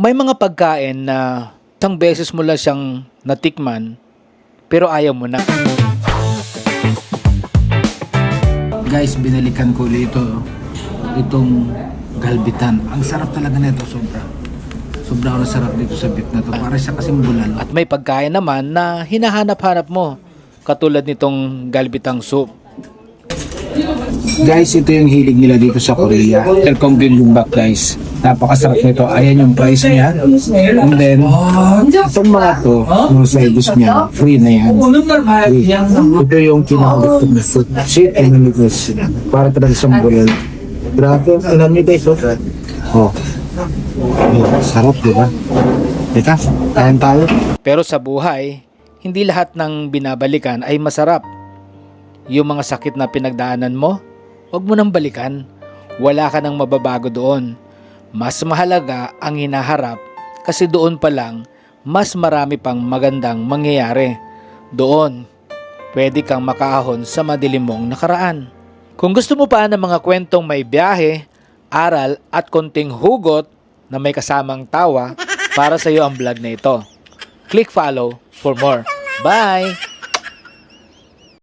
May mga pagkain na isang beses mo lang siyang natikman, pero ayaw mo na. Guys, binalikan ko ulit itong galbitan. Ang sarap talaga nito, sobra. Sobra ang sarap dito sa beef na to. Para siya kasing bulalo. At may pagkain naman na hinahanap-hanap mo, katulad nitong galbitang soup. Guys, ito yung hilig nila dito sa Korea. Welcome bibimbap, guys. Napakasarap nito. Ayan yung price niya. And then, itong mga to, yung sides niya, free na yan. Free. Ito yung kinakalit na food. Shit, and noodles. Para talaga siyang bulalo. Grabe, alam niyo guys, oh. Sarap, diba? Teka, kain tayo. Pero sa buhay, hindi lahat ng binabalikan ay masarap. Yung mga sakit na pinagdaanan mo, huwag mo nang balikan. Wala ka nang mababago doon. Mas mahalaga ang hinaharap kasi doon pa lang mas marami pang magandang mangyayari. Doon, pwede kang makaahon sa madilim mong nakaraan. Kung gusto mo pa ng mga kwentong may biyahe, aral at konting hugot na may kasamang tawa, para sa iyo ang vlog na ito. Click follow for more. Bye!